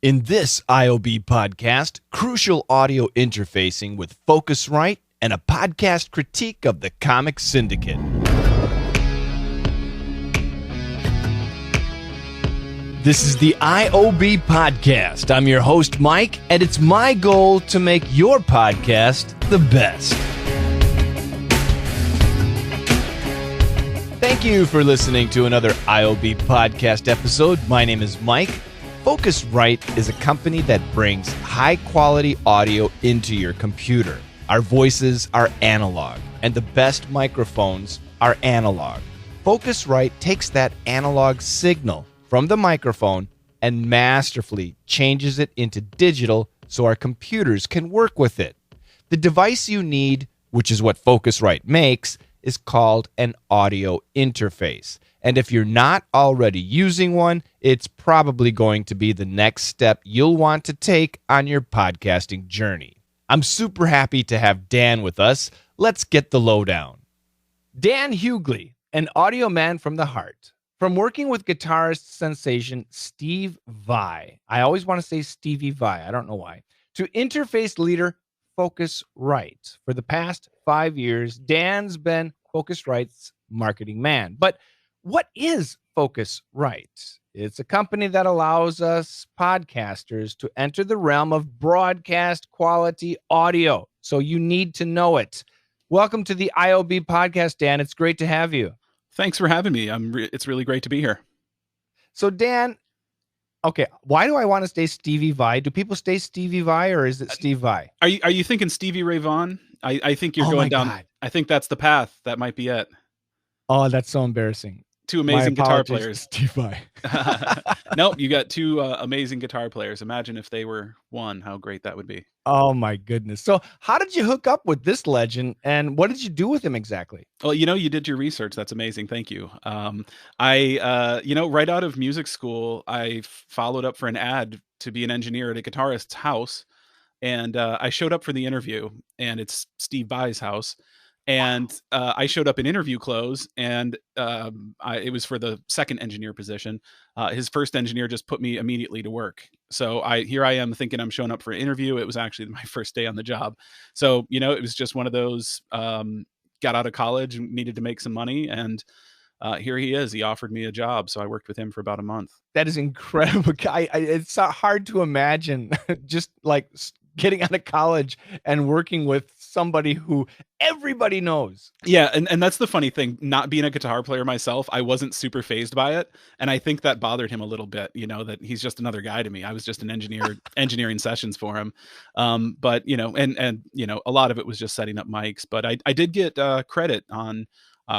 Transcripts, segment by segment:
In this IOB podcast, crucial audio interfacing with Focusrite and a podcast critique of the Comic Syndicate. This is the IOB Podcast. I'm your host, Mike, and it's my goal to make your podcast the best. Thank you for listening to another IOB Podcast episode. My name is Mike. Focusrite is a company that brings high-quality audio into your computer. Our voices are analog, and the best microphones are analog. Focusrite takes that analog signal from the microphone and masterfully changes it into digital so our computers can work with it. The device you need, which is what Focusrite makes, is called an audio interface. And if you're not already using one, it's probably going to be the next step you'll want to take on your podcasting journey. I'm super happy to have Dan with us. Let's get the lowdown. Dan Hughley, an audio man from the heart. From working with guitarist sensation Steve Vai, I always want to say Stevie Vai, I don't know why, to interface leader Focusrite. For the past 5 years, Dan's been Focusrite's marketing man. But what is Focusrite? It's a company that allows us podcasters to enter the realm of broadcast quality audio. So you need to know it. Welcome to the IOB Podcast, Dan. It's great to have you. Thanks for having me. It's really great to be here. So Dan, okay, why do I want to stay Stevie Vai? Do people stay Stevie Vai or is it Steve Vai? Are you thinking Stevie Ray Vaughan? I think you're going down. God. I think that's the path. That might be it. Oh, that's so embarrassing. Two amazing guitar players. Steve Vai. Nope, you got two amazing guitar players. Imagine if they were one, how great that would be. Oh my goodness. So how did you hook up with this legend and what did you do with him exactly? Well, you did your research. That's amazing. Thank you. Right out of music school, I followed up for an ad to be an engineer at a guitarist's house. And I showed up for the interview and it's Steve Vai's house. And I showed up in interview clothes, and it was for the second engineer position. His first engineer just put me immediately to work. So here I am thinking I'm showing up for an interview. It was actually my first day on the job. So, it was just one of those, got out of college and needed to make some money. And here he is. He offered me a job. So I worked with him for about a month. That is incredible. It's hard to imagine just like getting out of college and working with somebody who everybody knows. Yeah, and that's the funny thing. Not being a guitar player myself, I wasn't super fazed by it. And I think that bothered him a little bit, that he's just another guy to me. I was just an engineer, engineering sessions for him. But, a lot of it was just setting up mics. But I did get credit on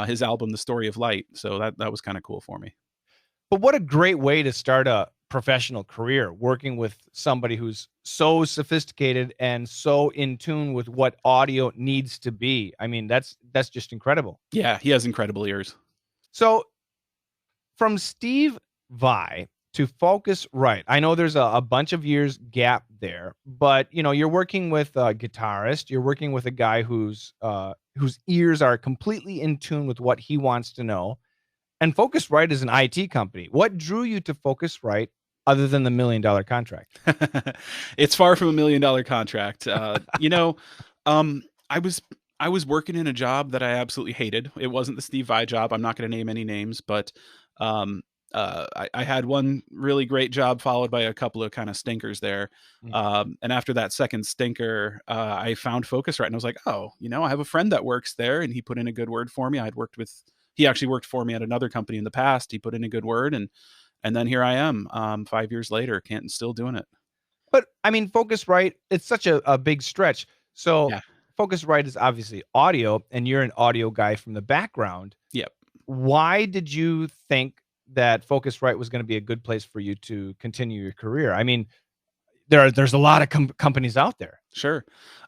his album, The Story of Light. So that was kind of cool for me. But what a great way to start a professional career, working with somebody who's so sophisticated and so in tune with what audio needs to be. I mean, that's just incredible. Yeah, he has incredible ears. So from Steve Vai to Focusrite, I know there's a bunch of years gap there, but you're working with a guitarist, you're working with a guy whose ears are completely in tune with what he wants to know. And Focusrite is an IT company. What drew you to Focusrite other than the $1 million contract? It's far from $1 million contract. I was working in a job that I absolutely hated. It wasn't the Steve Vai job. I'm not going to name any names, but I had one really great job followed by a couple of kind of stinkers there. And after that second stinker, I found Focusrite and I was like, I have a friend that works there and he put in a good word for me. He actually worked for me at another company in the past. He put in a good word and then here I am 5 years later, still doing it. But I mean, Focusrite, it's such a big stretch. So yeah. Focusrite is obviously audio and you're an audio guy from the background. Yep. Why did you think that Focusrite was going to be a good place for you to continue your career? I mean, there's a lot of companies out there. Sure.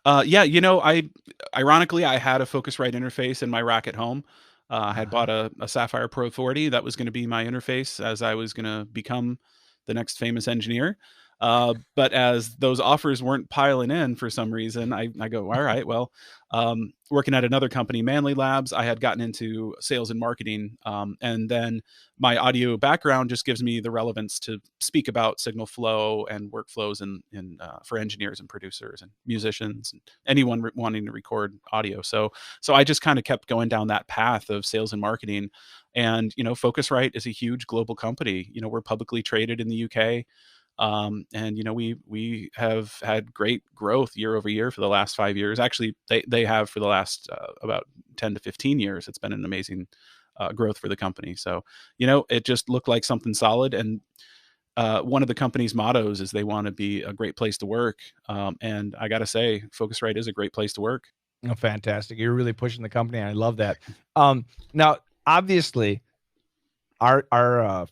Ironically, I had a Focusrite interface in my rack at home. I had bought a Sapphire Pro 40. That was going to be my interface as I was going to become the next famous engineer. But as those offers weren't piling in for some reason, I go, all right, well, working at another company, Manly Labs, I had gotten into sales and marketing. And then my audio background just gives me the relevance to speak about signal flow and workflows for engineers and producers and musicians and anyone wanting to record audio. So I just kind of kept going down that path of sales and marketing. And, Focusrite is a huge global company. We're publicly traded in the UK. And we have had great growth year over year for the last 5 years. Actually, they have for the last about 10 to 15 years. It's been an amazing growth for the company. So, it just looked like something solid. And one of the company's mottos is they want to be a great place to work. And I got to say, Focusrite is a great place to work. Oh, fantastic. You're really pushing the company. I love that. Now, obviously, our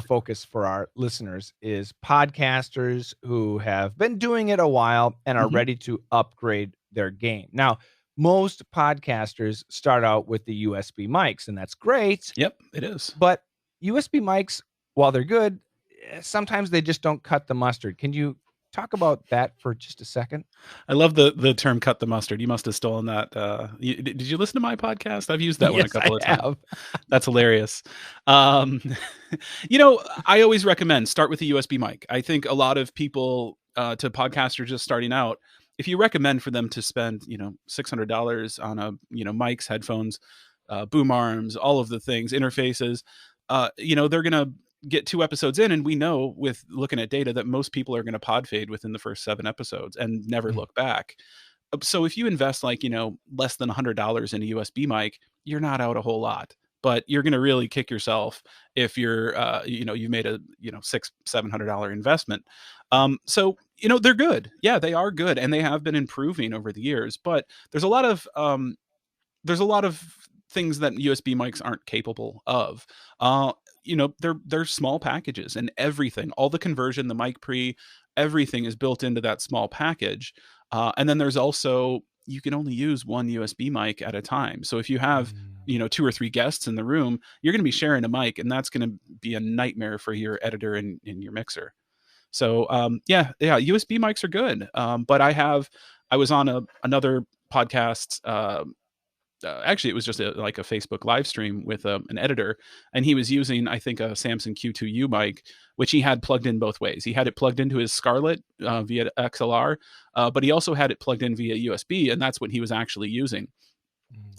focus for our listeners is podcasters who have been doing it a while and are ready to upgrade their game. Now, most podcasters start out with the USB mics, and that's great. Yep, it is. But USB mics, while they're good, sometimes they just don't cut the mustard. Can you talk about that for just a second? I love the term "cut the mustard." You must have stolen that. Did you listen to my podcast? I've used that one a couple of times. That's hilarious. I always recommend start with a USB mic. I think a lot of people, to podcasters just starting out, if you recommend for them to spend, $600 on mics, headphones, boom arms, all of the things, interfaces, they're going to get 2 episodes in, and we know with looking at data that most people are going to pod fade within the first 7 episodes and never look back. So if you invest less than $100 in a USB mic, you're not out a whole lot, but you're going to really kick yourself if you're, you've made a, $600-700 investment. So, they're good. Yeah, they are good. And they have been improving over the years, but there's a lot of things that USB mics aren't capable of. They're small packages, and everything, all the conversion, the mic pre, everything is built into that small package. And then there's also, you can only use one USB mic at a time. So if you have, 2 or 3 guests in the room, you're going to be sharing a mic, and that's going to be a nightmare for your editor and your mixer. So USB mics are good. But I was on another podcast, actually, it was just a Facebook live stream with an editor, and he was using, I think, a Samson Q2U mic, which he had plugged in both ways. He had it plugged into his Scarlett via XLR, but he also had it plugged in via USB, and that's what he was actually using.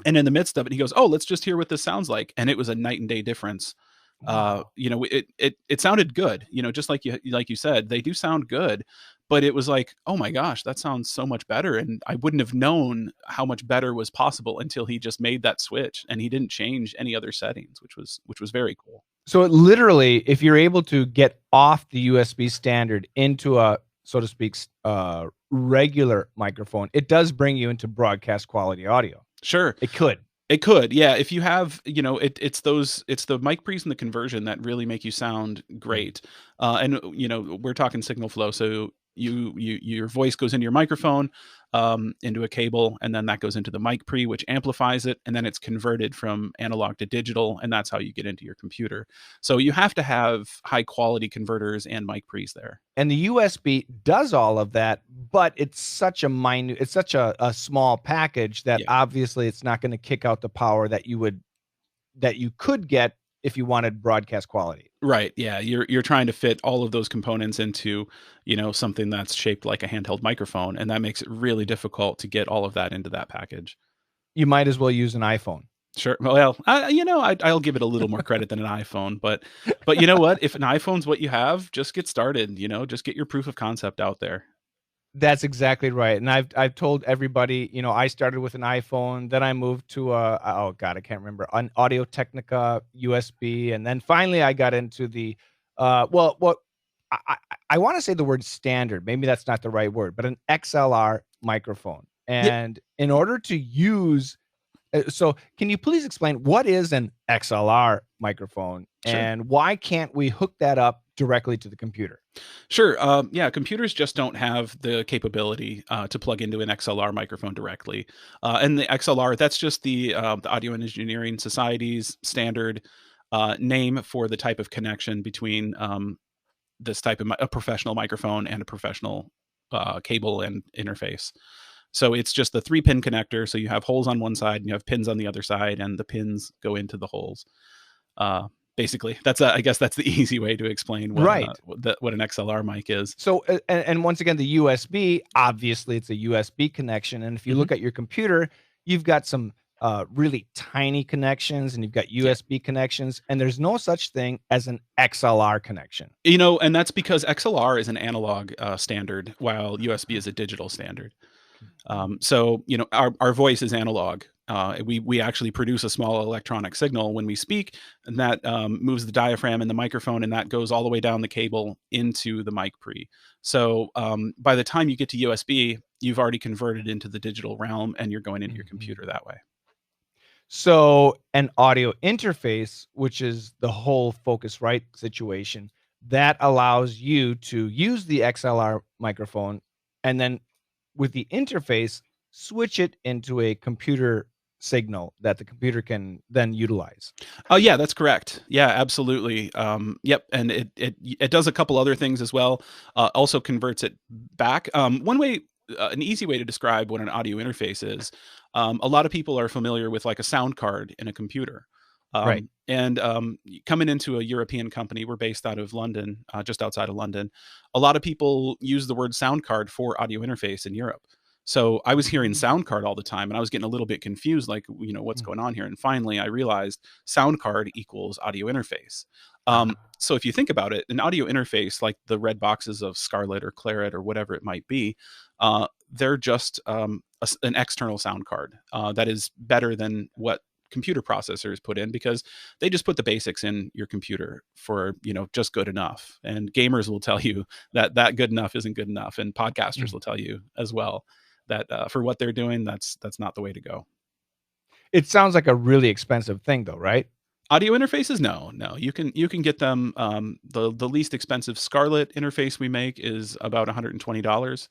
And in the midst of it, he goes, "Oh, let's just hear what this sounds like," and it was a night and day difference. Wow. It sounded good, just like you said, they do sound good. But it was like, oh my gosh, that sounds so much better. And I wouldn't have known how much better was possible until he just made that switch, and he didn't change any other settings, which was very cool. So it literally, if you're able to get off the USB standard into a, so to speak, regular microphone, it does bring you into broadcast quality audio. Sure. It could. Yeah. If you have, it's the mic pre's and the conversion that really make you sound great. And we're talking signal flow. So your voice goes into your microphone, into a cable, and then that goes into the mic pre, which amplifies it, and then it's converted from analog to digital, and that's how you get into your computer. So you have to have high quality converters and mic pre's there. And the USB does all of that, but it's such a small package that obviously it's not going to kick out the power that you could get if you wanted broadcast quality. Right. Yeah. You're trying to fit all of those components into, something that's shaped like a handheld microphone. And that makes it really difficult to get all of that into that package. You might as well use an iPhone. Sure. Well, I'll give it a little more credit than an iPhone, but you know what? If an iPhone's what you have, just get started, just get your proof of concept out there. That's exactly right. And I've told everybody, I started with an iPhone, then I moved to I can't remember, an Audio-Technica USB, and then finally I got into the I want to say the word standard. Maybe that's not the right word, but an XLR microphone. And in order to use, so can you please explain what is an XLR microphone? Sure. And why can't we hook that up directly to the computer? Sure. Computers just don't have the capability to plug into an XLR microphone directly. And the XLR, that's just the Audio Engineering Society's standard name for the type of connection between this type of a professional microphone and a professional cable and interface. So it's just the 3-pin connector. So you have holes on one side and you have pins on the other side, and the pins go into the holes. Basically, I guess that's the easy way to explain what an XLR mic is. So, and once again, the USB, obviously it's a USB connection. And if you look at your computer, you've got some really tiny connections, and you've got USB connections, and there's no such thing as an XLR connection. And that's because XLR is an analog standard, while USB is a digital standard. So, our voice is analog. We actually produce a small electronic signal when we speak, and that moves the diaphragm in the microphone, and that goes all the way down the cable into the mic pre. So by the time you get to USB, you've already converted into the digital realm, and you're going into your computer that way. So an audio interface, which is the whole Focusrite situation, that allows you to use the XLR microphone, and then with the interface, switch it into a computer signal that the computer can then utilize. Oh yeah, that's correct. Yeah, absolutely. Yep. And it does a couple other things as well. Also converts it back. One way, an easy way to describe what an audio interface is, a lot of people are familiar with like a sound card in a computer. Right. And coming into a European company, we're based out of London, just outside of London. A lot of people use the word sound card for audio interface in Europe. So I was hearing sound card all the time, and I was getting a little bit confused, like, what's going on here? And finally, I realized sound card equals audio interface. So if you think about it, an audio interface, like the red boxes of Scarlett or Claret or whatever it might be, they're just an external sound card that is better than what computer processors put in, because they just put the basics in your computer for, just good enough. And gamers will tell you that good enough isn't good enough. And podcasters will tell you as well that for what they're doing, that's not the way to go. It sounds like a really expensive thing though, right? Audio interfaces? No, you can get them. The least expensive Scarlett interface we make is about $120.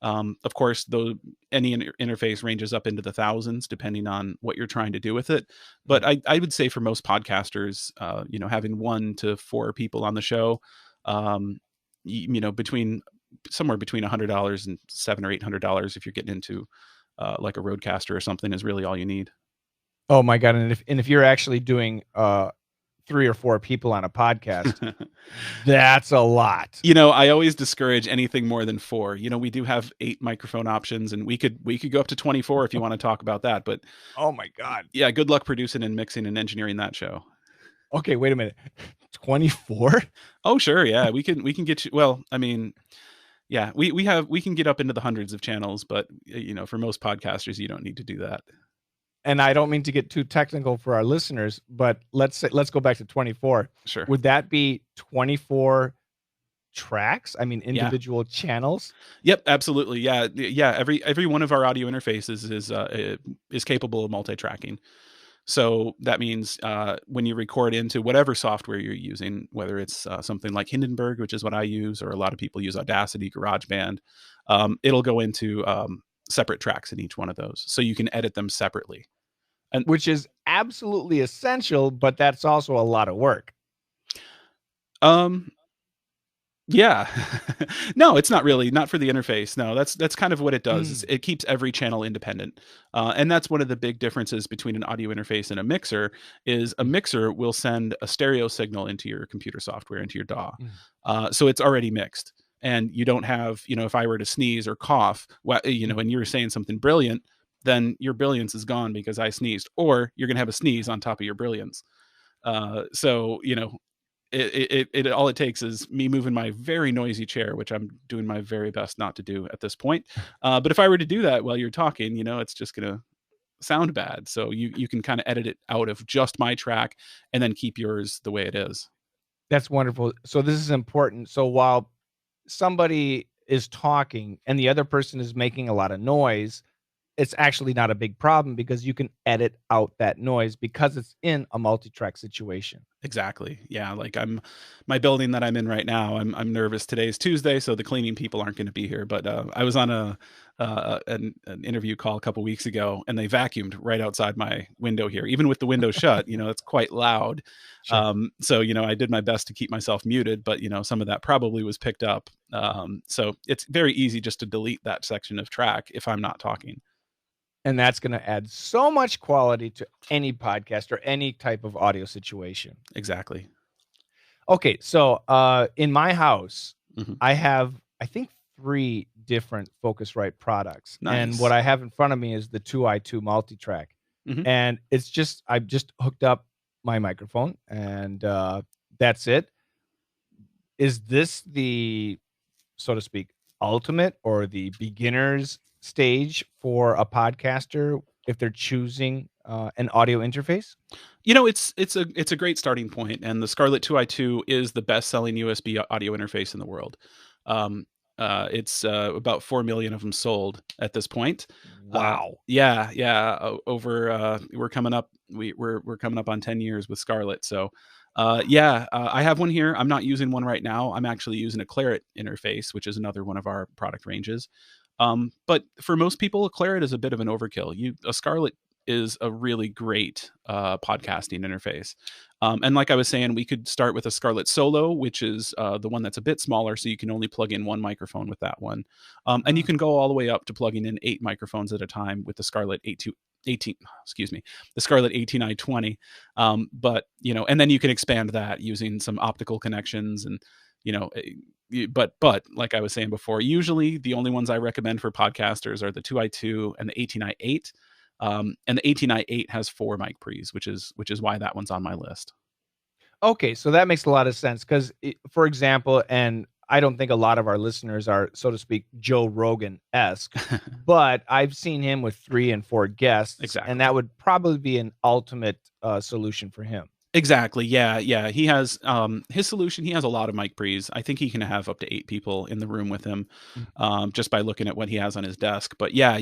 Of course, though, any interface ranges up into the thousands depending on what you're trying to do with it. But I would say for most podcasters, having 1 to 4 people on the show, somewhere between $100 and $700 or $800, if you're getting into like a Rodecaster or something, is really all you need. Oh my God! And if you're actually doing 3 or 4 people on a podcast, that's a lot. I always discourage anything more than 4. We do have 8 microphone options, and we could go up to 24 if you want to talk about that. But oh my God, yeah, good luck producing and mixing and engineering that show. Okay, wait a minute, 24? Oh sure, yeah, we can get you. Well, I mean, yeah, we can get up into the hundreds of channels, but for most podcasters, you don't need to do that. And I don't mean to get too technical for our listeners, but let's go back to 24. Sure. Would that be 24 tracks? I mean, individual channels? Yep, absolutely. Yeah. Every one of our audio interfaces is capable of multi-tracking. So that means when you record into whatever software you're using, whether it's something like Hindenburg, which is what I use, or a lot of people use Audacity, GarageBand, it'll go into separate tracks in each one of those, so you can edit them separately, and which is absolutely essential, but that's also a lot of work. Yeah. No, it's not really, not for the interface. No, that's kind of what it does. It keeps every channel independent. And that's one of the big differences between an audio interface and a mixer, is a mixer will send a stereo signal into your computer software, into your DAW. So it's already mixed. And you don't have, if I were to sneeze or cough, and you're saying something brilliant, then your brilliance is gone because I sneezed, or you're going to have a sneeze on top of your brilliance. So, it all it takes is me moving my very noisy chair, which I'm doing my very best not to do at this point. But if I were to do that while you're talking, it's just going to sound bad. So you can kind of edit it out of just my track and then keep yours the way it is. That's wonderful. So this is important. So while somebody is talking and the other person is making a lot of noise, it's actually not a big problem because you can edit out that noise because it's in a multi-track situation. Exactly. Yeah. Like my building that I'm in right now. I'm nervous. Today's Tuesday, so the cleaning people aren't going to be here. But I was on an interview call a couple weeks ago, and they vacuumed right outside my window here, even with the window shut. It's quite loud. Sure. So I did my best to keep myself muted, but some of that probably was picked up. So it's very easy just to delete that section of track if I'm not talking. And that's going to add so much quality to any podcast or any type of audio situation. Exactly. Okay, so in my house, Mm-hmm. I have, I think, 3 different Focusrite products. Nice. And what I have in front of me is the 2i2 multi-track. Mm-hmm. And it's just, I've just hooked up my microphone, and that's it. Is this the, so to speak, ultimate or the beginner's stage for a podcaster if they're choosing an audio interface? It's a great starting point, and the Scarlett 2i2 is the best-selling USB audio interface in the world. It's about 4 million of them sold at this point. Wow. Yeah. Over we're coming up on 10 years with Scarlett. So I have one here. I'm not using one right now. I'm actually using a Claret interface, which is another one of our product ranges. But for most people, a Claret is a bit of an overkill. A Scarlett is a really great podcasting interface. And like I was saying, we could start with a Scarlett Solo, which is the one that's a bit smaller, so you can only plug in one microphone with that one. And you can go all the way up to plugging in 8 microphones at a time with the Scarlett 18, the Scarlett 18i20. But and then you can expand that using some optical connections and but like I was saying before, usually the only ones I recommend for podcasters are the 2i2 and the 18i8. And the 18i8 has 4 mic pre's, which is why that one's on my list. Okay, so that makes a lot of sense because, for example, and I don't think a lot of our listeners are, so to speak, Joe Rogan-esque, but I've seen him with 3 and 4 guests, Exactly. and that would probably be an ultimate solution for him. Exactly. Yeah. He has his solution. He has a lot of mic pre's. I think he can have up to 8 people in the room with him, just by looking at what he has on his desk. But yeah,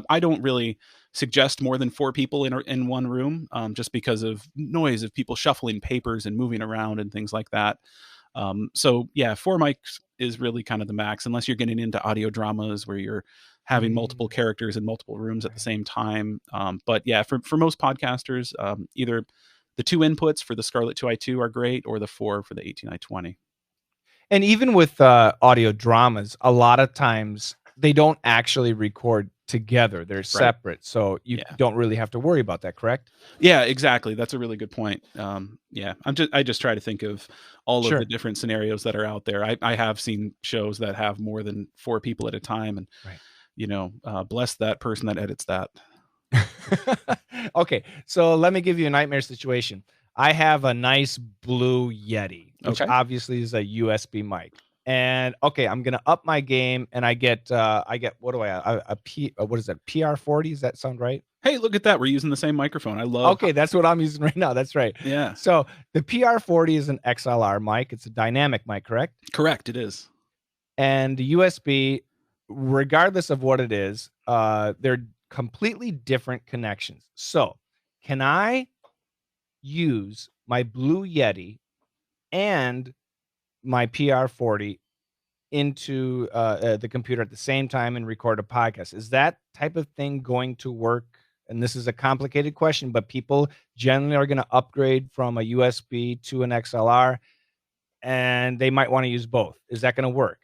I don't really suggest more than 4 people in one room, just because of noise of people shuffling papers and moving around and things like that. So yeah, 4 mics is really kind of the max, unless you're getting into audio dramas where you're having multiple characters in multiple rooms at the same time. But yeah, for most podcasters, either the 2 inputs for the Scarlett 2i2 are great, or the 4 for the 18i20. And even with audio dramas, a lot of times they don't actually record together. They're separate. So you don't really have to worry about that, correct? Yeah, exactly. That's a really good point. I just try to think of all of the different scenarios that are out there. I have seen shows that have more than 4 people at a time, and bless that person that edits that. Okay, so let me give you a nightmare situation. I have a nice blue Yeti, which obviously is a USB mic. And okay, I'm gonna up my game, and I get what do I have? What is that? PR40? Does that sound right? Hey, look at that. We're using the same microphone. I love. Okay, that's what I'm using right now. That's right. Yeah. So the PR40 is an XLR mic. It's a dynamic mic, correct? Correct. It is. And the USB, regardless of what it is, they're completely different connections. So can I use my Blue Yeti and my PR40 into the computer at the same time and record a podcast? Is that type of thing going to work? And this is a complicated question, but people generally are going to upgrade from a USB to an XLR, and they might want to use both. Is that going to work?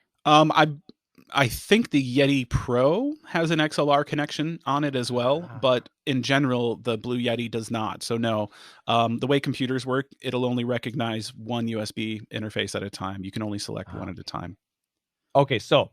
I think the Yeti Pro has an XLR connection on it as well, but in general, the Blue Yeti does not. So no, the way computers work, it'll only recognize one USB interface at a time. You can only select one at a time. Okay, so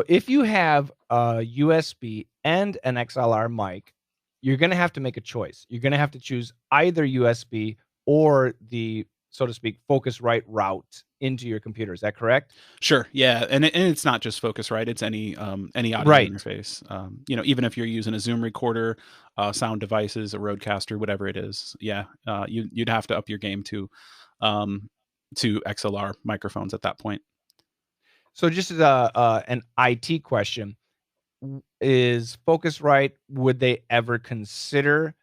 if you have a USB and an XLR mic, you're going to have to make a choice. You're going to have to choose either USB or the, so to speak, Focusrite route into your computer. Is that correct? Sure. Yeah. And it's not just Focusrite. It's any audio interface. Even if you're using a Zoom recorder, sound devices, a Rodecaster, whatever it is. Yeah. You'd have to up your game to XLR microphones at that point. So just as an IT question, is Focusrite, would they ever consider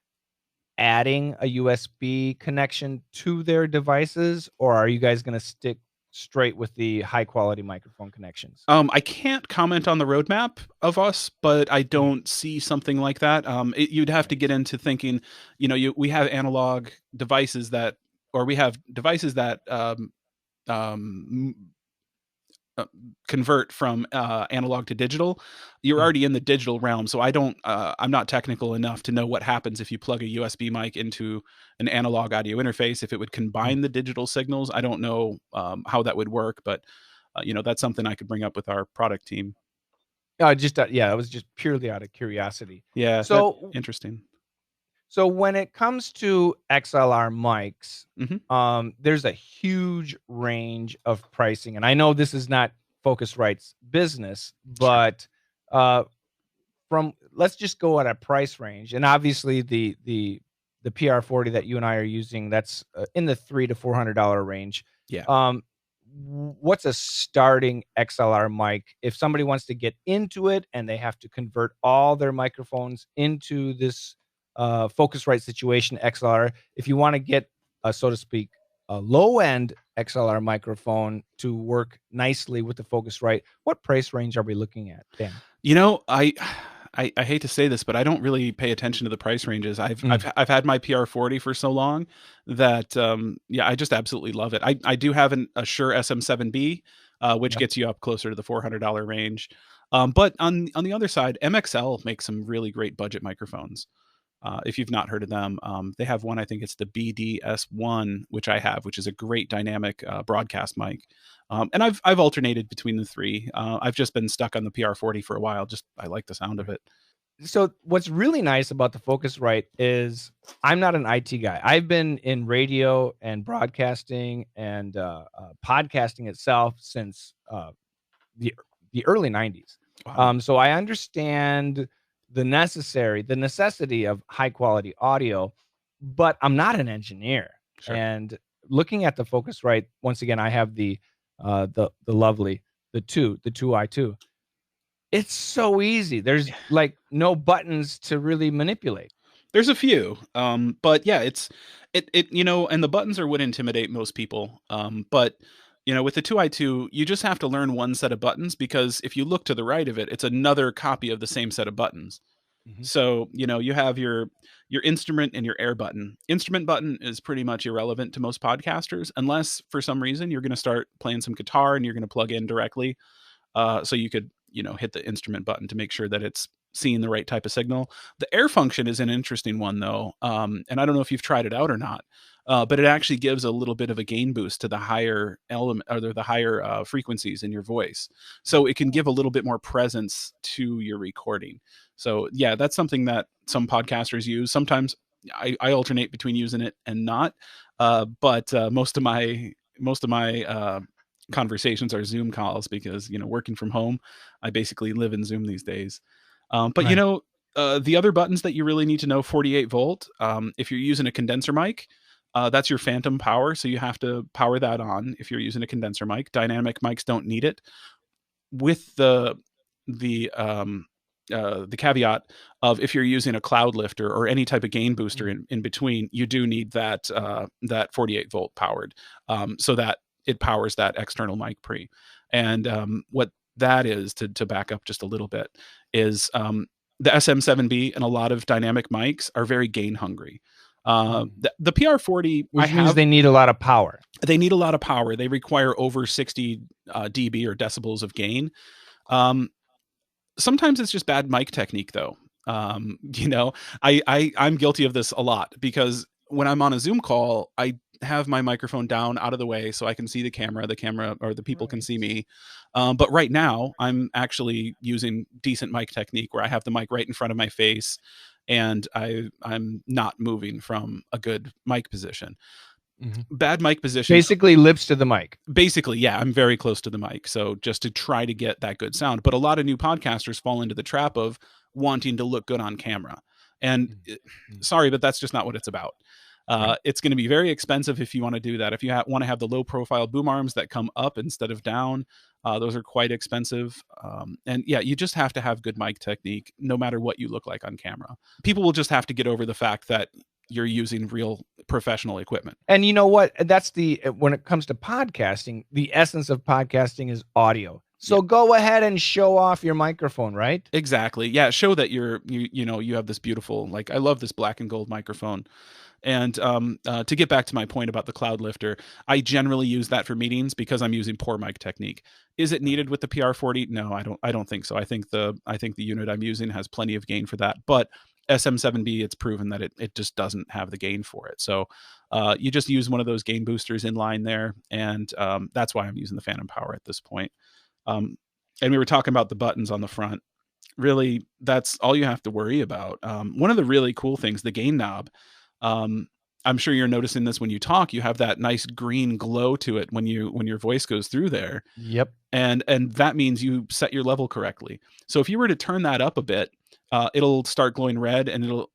adding a USB connection to their devices, or are you guys going to stick straight with the high quality microphone connections? I can't comment on the roadmap of us, but I don't see something like that. You'd have to get into thinking, we have analog devices that, or we have devices that um, convert from analog to digital. You're already in the digital realm, so I'm not technical enough to know what happens if you plug a USB mic into an analog audio interface, if it would combine the digital signals. I don't know how that would work, but that's something I could bring up with our product team. It was just purely out of curiosity. Yeah, that's So interesting. So when it comes to XLR mics, Mhm. there's a huge range of pricing, and I know this is not Focusrite's business, Sure. but let's just go at a price range, and obviously the PR40 that you and I are using, that's in the $300 to $400 range. Yeah. What's a starting XLR mic if somebody wants to get into it and they have to convert all their microphones into this Focusrite situation XLR? If you want to get, so to speak, a low end XLR microphone to work nicely with the Focusrite, what price range are we looking at, Dan? I hate to say this, but I don't really pay attention to the price ranges. I've had my PR40 for so long that I just absolutely love it. I do have a Shure SM7B, which gets you up closer to the $400 range. But on the other side, MXL makes some really great budget microphones. If you've not heard of them, they have one. I think it's the BDS1, which I have, which is a great dynamic broadcast mic. And I've alternated between the three. I've just been stuck on the PR40 for a while. I like the sound of it. So what's really nice about the Focusrite is I'm not an IT guy. I've been in radio and broadcasting and podcasting itself since the early 90s. Wow. So I understand the necessity of high quality audio, but I'm not an engineer. Sure. And looking at the Focusrite, once again, I have the lovely the 2i2. It's so easy. There's like no buttons to really manipulate. There's a few, but yeah, it and the buttons are what intimidate most people. But with the 2i2, you just have to learn one set of buttons, because if you look to the right of it, it's another copy of the same set of buttons. So, you have your instrument and your air button. Instrument button is pretty much irrelevant to most podcasters, unless for some reason you're going to start playing some guitar and you're going to plug in directly. So you could, hit the instrument button to make sure that it's seeing the right type of signal. The air function is an interesting one, though. And I don't know if you've tried it out or not, but it actually gives a little bit of a gain boost to the higher element, or the higher frequencies in your voice. So it can give a little bit more presence to your recording. So yeah, that's something that some podcasters use. Sometimes I alternate between using it and not. But most of my conversations are Zoom calls, because working from home, I basically live in Zoom these days. But Right. The other buttons that you really need to know: 48 volt. If you're using a condenser mic, that's your phantom power, so you have to power that on if you're using a condenser mic. Dynamic mics don't need it, with the caveat of, if you're using a cloud lifter or any type of gain booster in between, you do need that 48 volt powered, so that it powers that external mic pre. And what that is, to back up just a little bit, is the SM7B and a lot of dynamic mics are very gain hungry. The PR40, Which means they need a lot of power. They need a lot of power. They require over 60 dB or decibels of gain. Sometimes it's just bad mic technique, though. I'm guilty of this a lot, because when I'm on a Zoom call, I have my microphone down out of the way so I can see the camera, or the people can see me. But right now I'm actually using decent mic technique, where I have the mic right in front of my face, and I'm not moving from a good mic position. Bad mic position. Basically lips to the mic. Basically, yeah, I'm very close to the mic. So just to try to get that good sound. But a lot of new podcasters fall into the trap of wanting to look good on camera. And sorry, but that's just not what it's about. It's going to be very expensive if you want to do that. If you want to have the low profile boom arms that come up instead of down, those are quite expensive. And yeah, you just have to have good mic technique no matter what you look like on camera. People will just have to get over the fact that you're using real professional equipment. And you know what? That's when it comes to podcasting, the essence of podcasting is audio. So go ahead and show off your microphone, right? Exactly. Yeah. Show that you have this beautiful, like, I love this black and gold microphone. And to get back to my point about the cloud lifter, I generally use that for meetings because I'm using poor mic technique. Is it needed with the PR40? No, I don't think so. I think the unit I'm using has plenty of gain for that. But SM7B, it's proven that it just doesn't have the gain for it. So you just use one of those gain boosters in line there. And that's why I'm using the Phantom Power at this point. And we were talking about the buttons on the front. Really, that's all you have to worry about. One of the really cool things, the gain knob, I'm sure you're noticing this when you talk, you have that nice green glow to it when your voice goes through there. Yep. And that means you set your level correctly. So if you were to turn that up a bit, it'll start glowing red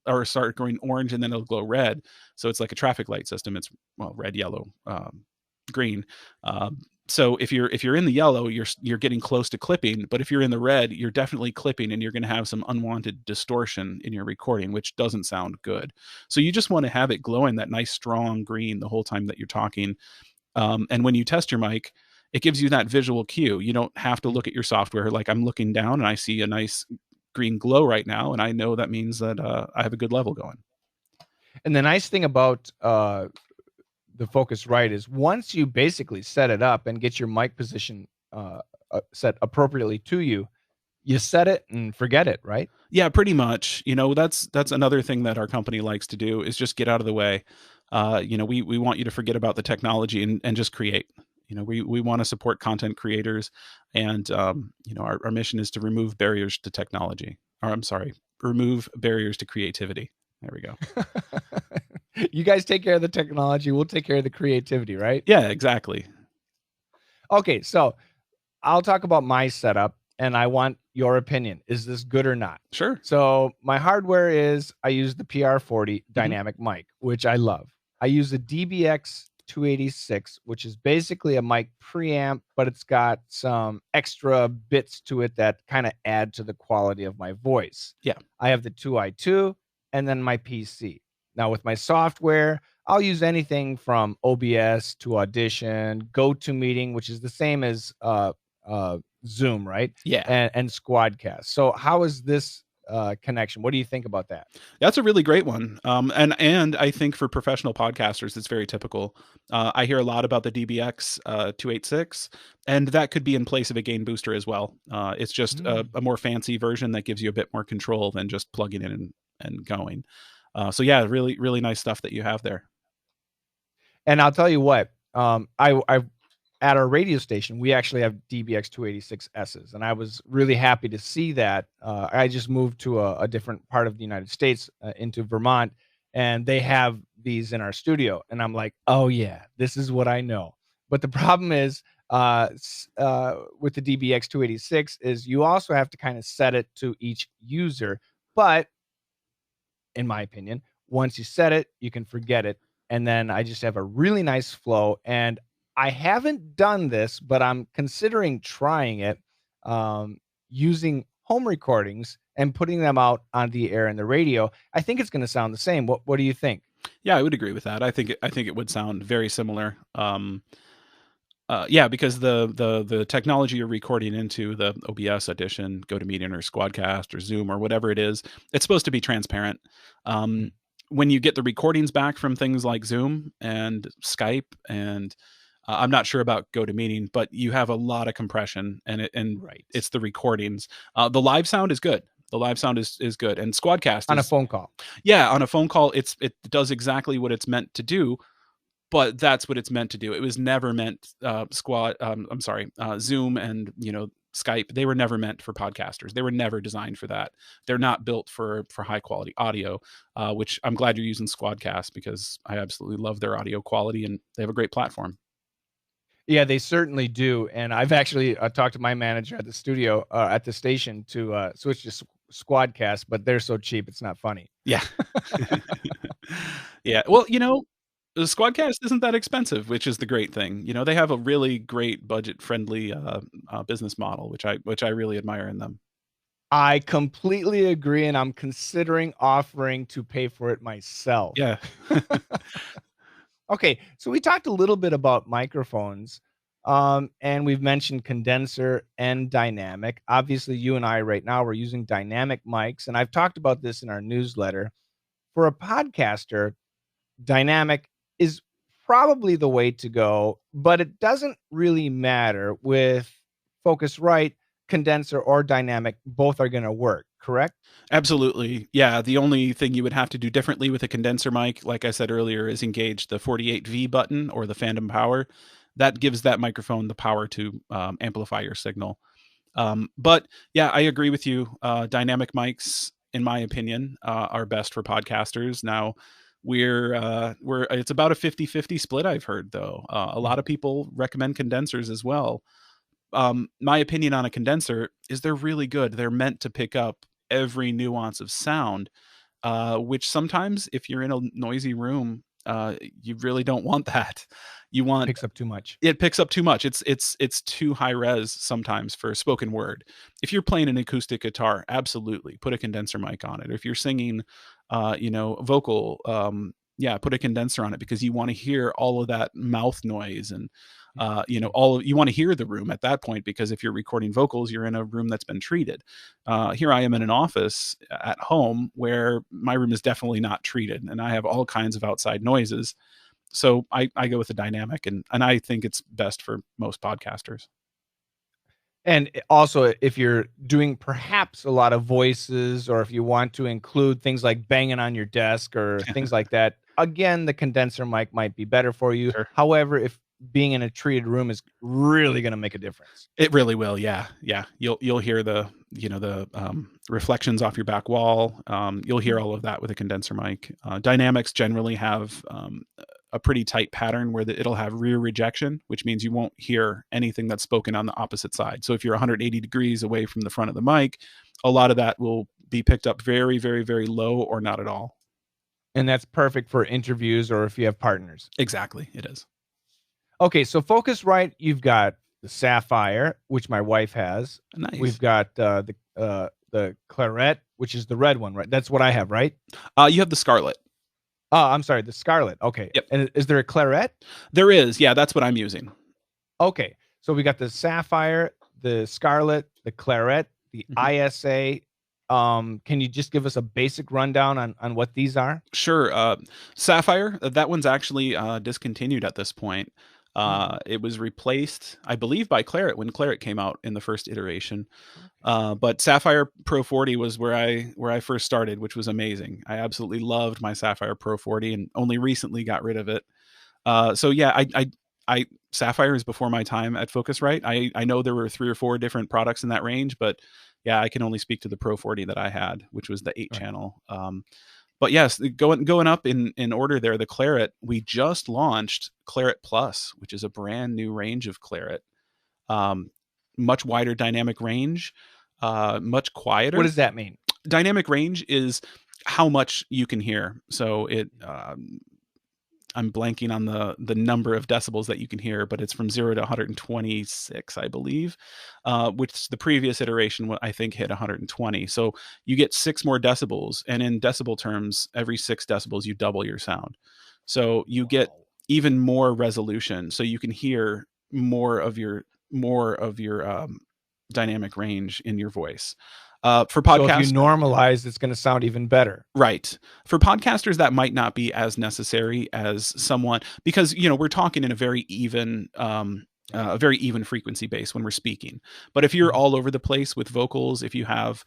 or start going orange, and then it'll glow red. So it's like a traffic light system. It's red, yellow, green. So if you're in the yellow, you're getting close to clipping, but if you're in the red, you're definitely clipping, and you're going to have some unwanted distortion in your recording, which doesn't sound good. So you just want to have it glowing that nice strong green the whole time that you're talking. And when you test your mic, it gives you that visual cue. You don't have to look at your software. Like, I'm looking down and I see a nice green glow right now, and I know that means that I have a good level going. And the nice thing about the Focusrite is once you basically set it up and get your mic position set appropriately to you, you set it and forget it, right? Yeah, pretty much. That's another thing that our company likes to do is just get out of the way. We want you to forget about the technology and just create. We want to support content creators, and our mission is to remove barriers to technology. Or I'm sorry, remove barriers to creativity. There we go. You guys take care of the technology. We'll take care of the creativity, right? Yeah, exactly. Okay, so I'll talk about my setup, and I want your opinion. Is this good or not? Sure. So my hardware is, I use the PR40 dynamic mic, which I love. I use a DBX 286, which is basically a mic preamp, but it's got some extra bits to it that kind of add to the quality of my voice. Yeah. I have the 2i2 and then my PC. Now with my software, I'll use anything from OBS to Audition, GoToMeeting, which is the same as Zoom, right? Yeah. And Squadcast. So how is this connection? What do you think about that? That's a really great one. And I think for professional podcasters, it's very typical. I hear a lot about the DBX 286, and that could be in place of a gain booster as well. It's just a more fancy version that gives you a bit more control than just plugging in and going. So yeah, really, really nice stuff that you have there. And I'll tell you what, I at our radio station, we actually have DBX 286S's, and I was really happy to see that. I just moved to a different part of the United States, into Vermont, and they have these in our studio. And I'm like, oh yeah, this is what I know. But the problem is, with the DBX 286 is you also have to kind of set it to each user. But in my opinion, once you set it, you can forget it. And then I just have a really nice flow. And I haven't done this, but I'm considering trying it, using home recordings and putting them out on the air and the radio. I think it's going to sound the same. What do you think? Yeah, I would agree with that. I think it would sound very similar. Yeah, because the technology you're recording into, the OBS, Audition, GoToMeeting, or Squadcast, or Zoom, or whatever it is, it's supposed to be transparent. When you get the recordings back from things like Zoom and Skype, and I'm not sure about GoToMeeting, but you have a lot of compression, and Right. it's the recordings. The live sound is good. The live sound is good, and Squadcast On a phone call. Yeah, on a phone call, it does exactly what it's meant to do. But that's what it's meant to do. It was never meant Zoom and Skype. They were never meant for podcasters. They were never designed for that. They're not built for high quality audio, which I'm glad you're using Squadcast, because I absolutely love their audio quality, and they have a great platform. Yeah, they certainly do. And I've actually talked to my manager at the studio, at the station, to switch to Squadcast, but they're so cheap, it's not funny. Yeah. Yeah. Well, the Squadcast isn't that expensive, which is the great thing. They have a really great budget-friendly business model, which I really admire in them. I completely agree, and I'm considering offering to pay for it myself. Yeah. Okay, so we talked a little bit about microphones, and we've mentioned condenser and dynamic. Obviously, you and I right now we're using dynamic mics, and I've talked about this in our newsletter. For a podcaster, dynamic is probably the way to go, but it doesn't really matter with Focusrite, condenser, or dynamic. Both are going to work, correct? Absolutely. Yeah. The only thing you would have to do differently with a condenser mic, like I said earlier, is engage the 48V button or the phantom power. That gives that microphone the power to amplify your signal. But yeah, I agree with you. Dynamic mics, in my opinion, are best for podcasters. Now, we're it's about a 50-50 split, I've heard, though. A lot of people recommend condensers as well. My opinion on a condenser is they're really good. They're meant to pick up every nuance of sound, which sometimes if you're in a noisy room, you really don't want that. You want Picks up too much. It picks up too much. It's too high res sometimes for spoken word. If you're playing an acoustic guitar, absolutely put a condenser mic on it. If you're singing, vocal, yeah, put a condenser on it because you want to hear all of that mouth noise and you want to hear the room at that point, because if you're recording vocals, you're in a room that's been treated. Here I am in an office at home where my room is definitely not treated, and I have all kinds of outside noises. So I go with the dynamic, and I think it's best for most podcasters. And also, if you're doing perhaps a lot of voices, or if you want to include things like banging on your desk or things like that, again, the condenser mic might be better for you. Sure. However, if being in a treated room is really going to make a difference. It really will. Yeah. Yeah. You'll hear the reflections off your back wall. You'll hear all of that with a condenser mic. Dynamics generally have a pretty tight pattern where it'll have rear rejection, which means you won't hear anything that's spoken on the opposite side. So if you're 180 degrees away from the front of the mic, a lot of that will be picked up very, very, very low or not at all. And that's perfect for interviews or if you have partners. Exactly. It is. Okay, so Focusrite, you've got the Sapphire, which my wife has. Nice. We've got the Claret, which is the red one, right? That's what I have, right? You have the Scarlet. Oh, I'm sorry, the Scarlet. Okay. Yep. And is there a Claret? There is. Yeah, that's what I'm using. Okay. So we got the Sapphire, the Scarlet, the Claret, the ISA. Can you just give us a basic rundown on what these are? Sure. Sapphire, that one's actually discontinued at this point. It was replaced, I believe, by Claret when Claret came out in the first iteration. But Sapphire Pro 40 was where I first started, which was amazing. I absolutely loved my Sapphire Pro 40 and only recently got rid of it. So yeah, I Sapphire is before my time at Focusrite. I know there were 3 or 4 different products in that range, but yeah, I can only speak to the Pro 40 that I had, which was the 8-channel. But yes, going up in order there, the Claret, we just launched Claret Plus, which is a brand new range of Claret. Much wider dynamic range, much quieter. What does that mean? Dynamic range is how much you can hear. So I'm blanking on the number of decibels that you can hear, but it's from 0 to 126, I believe, which the previous iteration, I think, hit 120. So you get 6 more decibels. And in decibel terms, every 6 decibels, you double your sound. So you get even more resolution. So you can hear more of your dynamic range in your voice. For podcasts, so if you normalize, it's going to sound even better. Right. For podcasters, that might not be as necessary as someone, because, we're talking in a very even frequency base when we're speaking. But if you're all over the place with vocals, if you have,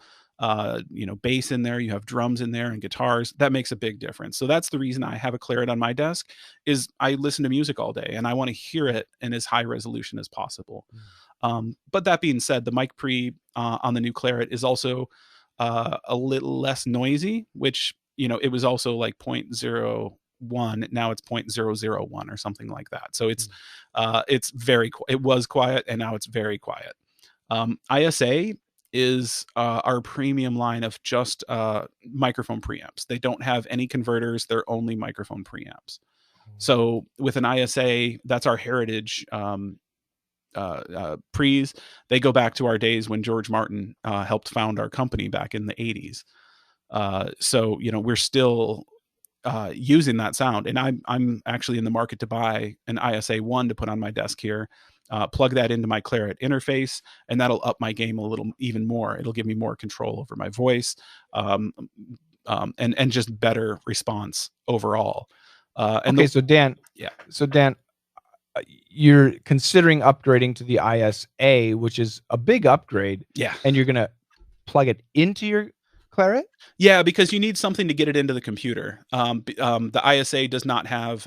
bass in there, you have drums in there and guitars, that makes a big difference. So that's the reason I have a Claret on my desk, is I listen to music all day and I want to hear it in as high resolution as possible. But that being said, the mic pre on the new Claret is also a little less noisy, which, it was also like 0.01. Now it's 0.001 or something like that. So it's it was quiet and now it's very quiet. ISA is our premium line of just microphone preamps. They don't have any converters. They're only microphone preamps. So with an ISA, that's our heritage pre's. They go back to our days when George Martin helped found our company back in the 80s. So, we're still using that sound. And I'm actually in the market to buy an ISA 1 to put on my desk here. Plug that into my Claret interface, and that'll up my game a little even more. It'll give me more control over my voice, and just better response overall. So Dan, you're considering upgrading to the ISA, which is a big upgrade. Yeah. And you're going to plug it into your Claret? Yeah, because you need something to get it into the computer. The ISA does not have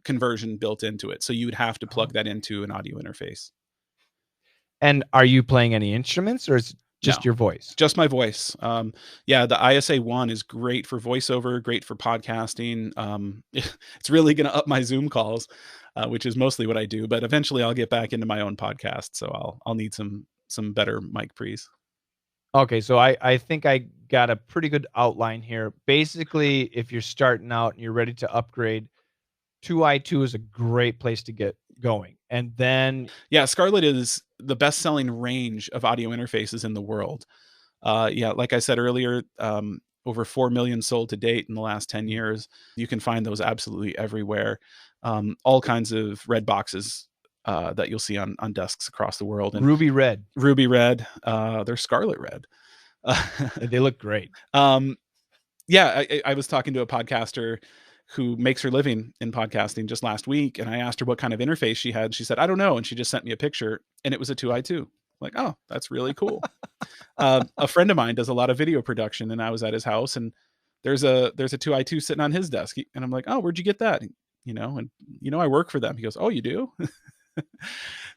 conversion built into it, so you would have to plug that into an audio interface. And are you playing any instruments, or is it just your voice? Just my voice. The ISA 1 is great for voiceover, great for podcasting. It's really going to up my Zoom calls, which is mostly what I do. But eventually, I'll get back into my own podcast, so I'll need some better mic pre's. Okay, so I think I got a pretty good outline here. Basically, if you're starting out and you're ready to upgrade, 2i2 is a great place to get going. And then Scarlett is the best-selling range of audio interfaces in the world. Like I said earlier, over 4 million sold to date in the last 10 years. You can find those absolutely everywhere. All kinds of red boxes that you'll see on desks across the world. And ruby red, they're scarlet red. They look great. I was talking to a podcaster who makes her living in podcasting just last week, and I asked her what kind of interface she had. She said, I don't know. And she just sent me a picture, and it was a 2i2. Like, oh, that's really cool. A friend of mine does a lot of video production, and I was at his house, and there's a 2i2 sitting on his desk. And I'm like, oh, where'd you get that? I work for them. He goes, oh, you do?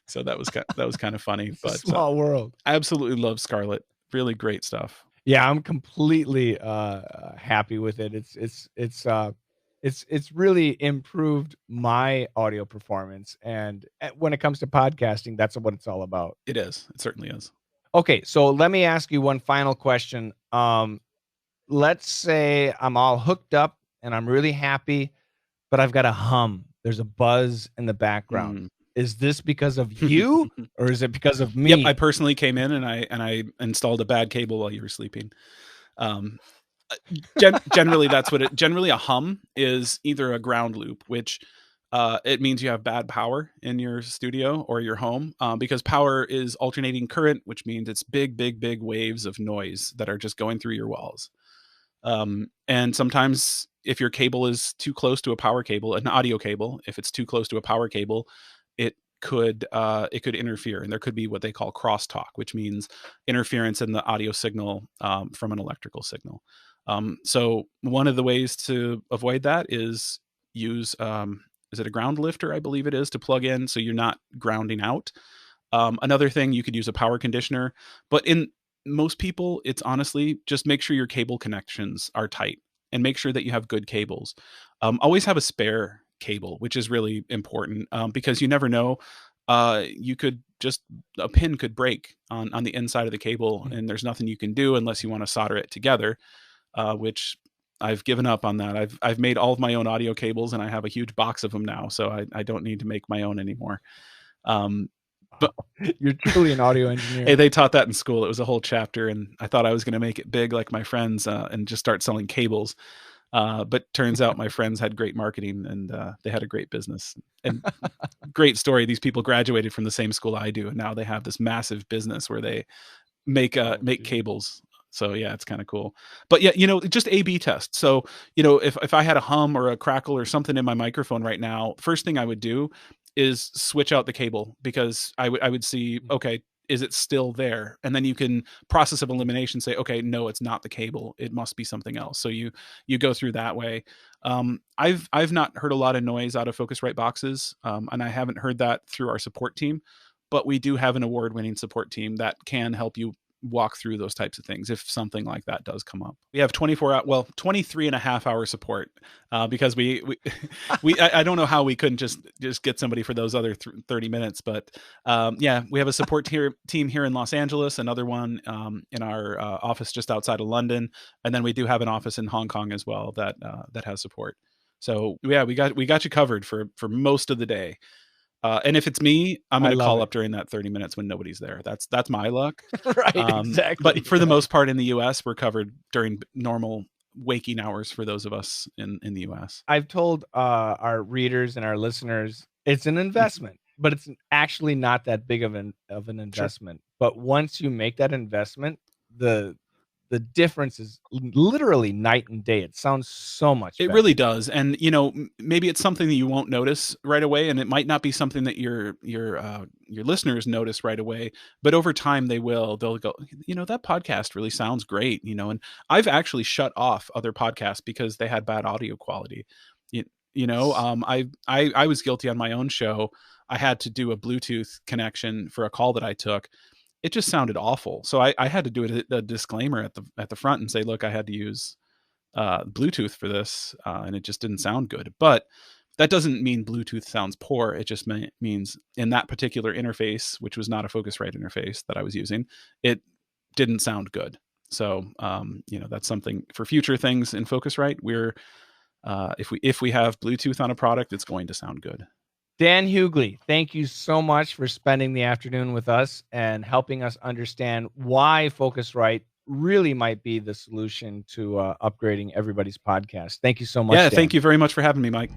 So that was kind of funny. But small world. I absolutely love Scarlett. Really great stuff. Yeah, I'm completely happy with it. It's really improved my audio performance, and when it comes to podcasting, that's what it's all about. It is. It certainly is. Okay, so let me ask you one final question. Let's say I'm all hooked up and I'm really happy, but I've got a hum. There's a buzz in the background. Is this because of you, or is it because of me? Yep, I personally came in and I installed a bad cable while you were sleeping. Generally, that's what generally a hum is either a ground loop, which it means you have bad power in your studio or your home, because power is alternating current, which means it's big waves of noise that are just going through your walls. And sometimes if your cable is too close to a power cable, an audio cable, if it's too close to a power cable, it could interfere, and there could be what they call crosstalk, which means interference in the audio signal from an electrical signal. So one of the ways to avoid that is use is it a ground lifter? I believe it is, to plug in so you're not grounding out. Another thing, you could use a power conditioner, but in most people, it's honestly just make sure your cable connections are tight and make sure that you have good cables. Always have a spare cable, which is really important, because you never know. You could a pin could break on the inside of the cable, and there's nothing you can do unless you want to solder it together, which I've given up on that. I've made all of my own audio cables, and I have a huge box of them now, so I don't need to make my own anymore. But you're truly an audio engineer. Hey, they taught that in school. It was a whole chapter, and I thought I was going to make it big like my friends and just start selling cables. But turns out my friends had great marketing, and they had a great business. And great story. These people graduated from the same school I do, and now they have this massive business where they make cables. So yeah, it's kind of cool. But yeah, just A/B test. So, if I had a hum or a crackle or something in my microphone right now, first thing I would do is switch out the cable, because I would see, okay, is it still there? And then you can process of elimination say, okay, no, it's not the cable. It must be something else. So you go through that way. I've not heard a lot of noise out of Focusrite boxes, and I haven't heard that through our support team, but we do have an award-winning support team that can help you walk through those types of things if something like that does come up. We have 23 and a half hour support because I don't know how we couldn't just get somebody for those other 30 minutes. But we have a support team here in Los Angeles, another one in our office just outside of London. And then we do have an office in Hong Kong as well that has support. So yeah, we got you covered for most of the day. And if it's me, I'm going to call up during that 30 minutes when nobody's there. That's my luck. Right, exactly. But for the most part in the US, we're covered during normal waking hours for those of us in the US. I've told our readers and our listeners it's an investment, but it's actually not that big of an investment. Sure. But once you make that investment, the difference is literally night and day. It sounds so much better. It really does. And, maybe it's something that you won't notice right away. And it might not be something that your listeners notice right away, but over time they will. They'll go, that podcast really sounds great, and I've actually shut off other podcasts because they had bad audio quality. I was guilty on my own show. I had to do a Bluetooth connection for a call that I took. It just sounded awful. So I had to do a disclaimer at the front and say, look, I had to use Bluetooth for this, and it just didn't sound good. But that doesn't mean Bluetooth sounds poor. It just means in that particular interface, which was not a Focusrite interface that I was using, it didn't sound good. So that's something for future things in Focusrite. We're if we have Bluetooth on a product, it's going to sound good. Dan Hughley, thank you so much for spending the afternoon with us and helping us understand why Focusrite really might be the solution to upgrading everybody's podcast. Thank you so much, Dan. Thank you very much for having me, Mike.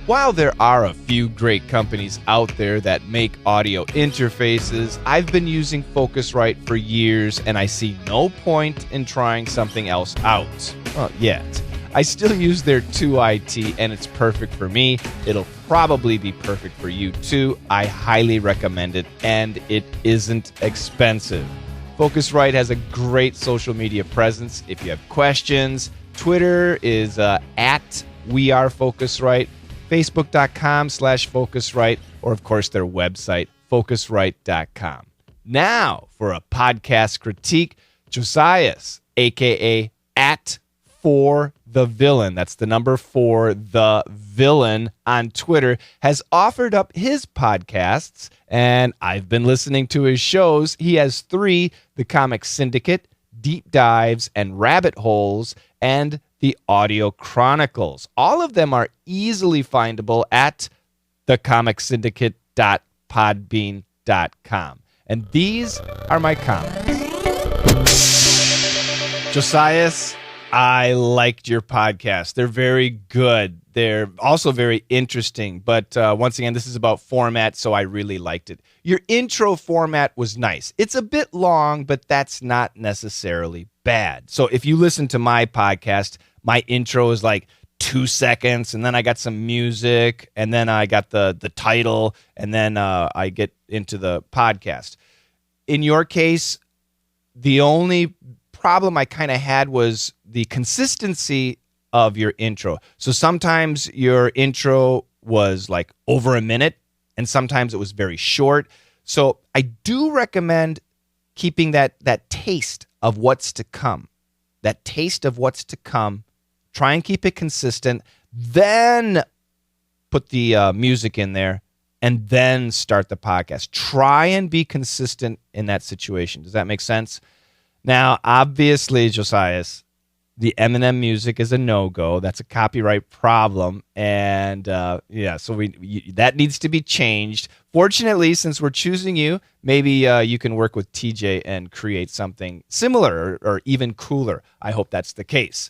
While there are a few great companies out there that make audio interfaces, I've been using Focusrite for years, and I see no point in trying something else out. Well, yet. I still use their 2IT, and it's perfect for me. It'll probably be perfect for you, too. I highly recommend it, and it isn't expensive. Focusrite has a great social media presence. If you have questions, Twitter is at WeAreFocusrite, Facebook.com/Focusrite, or, of course, their website, Focusrite.com. Now, for a podcast critique, Josais, a.k.a. at For the Villain, that's the number 4, The Villain, on Twitter, has offered up his podcasts, and I've been listening to his shows. He has 3, The Comic Syndicate, Deep Dives, and Rabbit Holes, and The Audio Chronicles. All of them are easily findable at thecomicsyndicate.podbean.com. And these are my comments. Josais, I liked your podcast. They're very good. They're also very interesting. But once again, this is about format, so I really liked it. Your intro format was nice. It's a bit long, but that's not necessarily bad. So if you listen to my podcast, my intro is like 2 seconds, and then I got some music, and then I got the title, and then I get into the podcast. In your case, the only problem I kind of had was the consistency of your intro. So sometimes your intro was like over a minute, and sometimes it was very short. So I do recommend keeping that taste of what's to come. That taste of what's to come. Try and keep it consistent. Then put the music in there, and then start the podcast. Try and be consistent in that situation. Does that make sense? Now, obviously, Josais, the Eminem music is a no-go. That's a copyright problem, and so that needs to be changed. Fortunately, since we're choosing you, maybe you can work with TJ and create something similar or even cooler. I hope that's the case.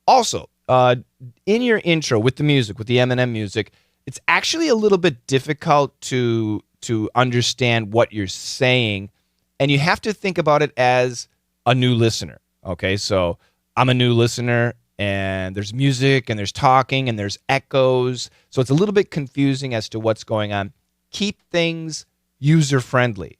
Also, in your intro with the music, with the Eminem music, it's actually a little bit difficult to understand what you're saying, and you have to think about it as a new listener. Okay, so I'm a new listener, and there's music, and there's talking, and there's echoes, so it's a little bit confusing as to what's going on. Keep things user-friendly,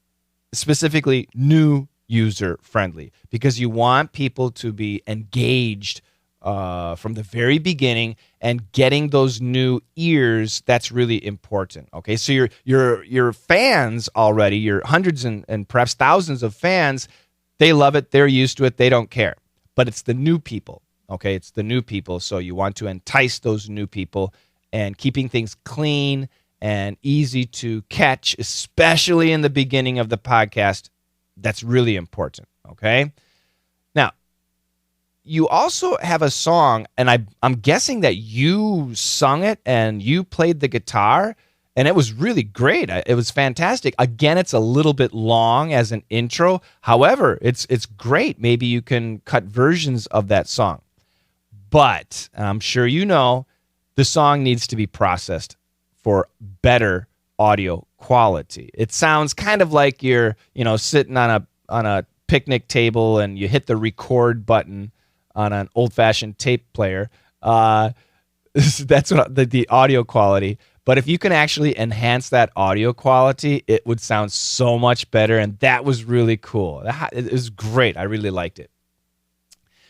specifically new user-friendly, because you want people to be engaged from the very beginning and getting those new ears. That's really important. Okay, so your fans already, your hundreds and perhaps thousands of fans, they love it. They're used to it. They don't care. But it's the new people. Okay, it's the new people. So you want to entice those new people, and keeping things clean and easy to catch, especially in the beginning of the podcast, that's really important. Okay. Now, you also have a song, and I'm guessing that you sung it and you played the guitar, and it was really great. It was fantastic. Again, it's a little bit long as an intro. However, it's great. Maybe you can cut versions of that song. But I'm sure you know the song needs to be processed for better audio quality. It sounds kind of like you're, sitting on a picnic table and you hit the record button on an old-fashioned tape player. That's what the audio quality. But if you can actually enhance that audio quality, it would sound so much better, and that was really cool. It was great. I really liked it.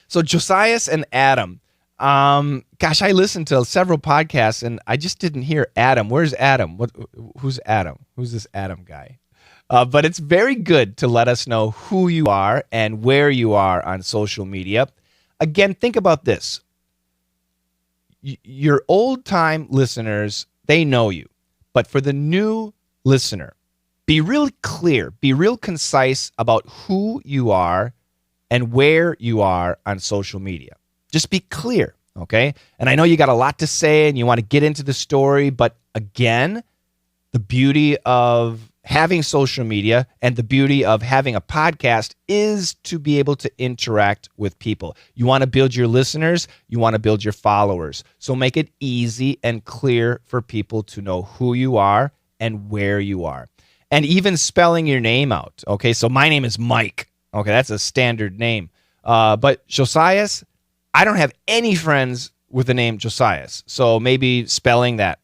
So Josais and Adam. I listened to several podcasts, and I just didn't hear Adam. Where's Adam? Who's Adam? Who's this Adam guy? But it's very good to let us know who you are and where you are on social media. Again, think about this. Your old-time listeners, they know you. But for the new listener, be real clear, be real concise about who you are and where you are on social media. Just be clear, okay? And I know you got a lot to say and you want to get into the story, but again, the beauty of having social media and the beauty of having a podcast is to be able to interact with people. You want to build your listeners, you want to build your followers. So make it easy and clear for people to know who you are and where you are. And even spelling your name out. Okay, so my name is Mike. Okay, that's a standard name. But Josais, I don't have any friends with the name Josais. So maybe spelling that,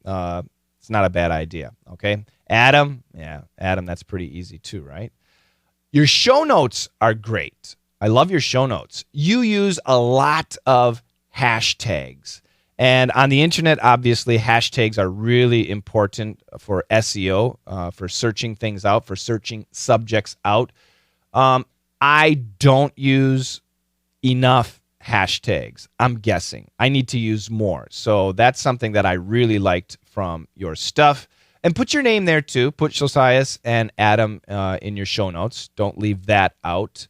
it's not a bad idea. Okay. Adam, that's pretty easy too, right? Your show notes are great. I love your show notes. You use a lot of hashtags. And on the internet, obviously, hashtags are really important for SEO, for searching things out, for searching subjects out. I don't use enough hashtags, I'm guessing. I need to use more. So that's something that I really liked from your stuff. And put your name there, too. Put Josais and Adam in your show notes. Don't leave that out.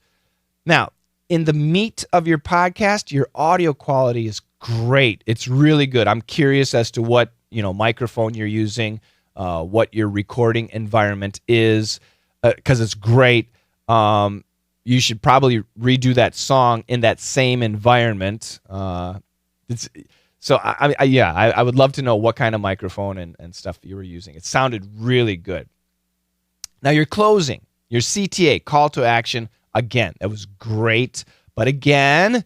Now, in the meat of your podcast, your audio quality is great. It's really good. I'm curious as to what microphone you're using, what your recording environment is, because it's great. You should probably redo that song in that same environment. So I would love to know what kind of microphone and stuff you were using. It sounded really good. Now your closing, your CTA, call to action, again, that was great. But again,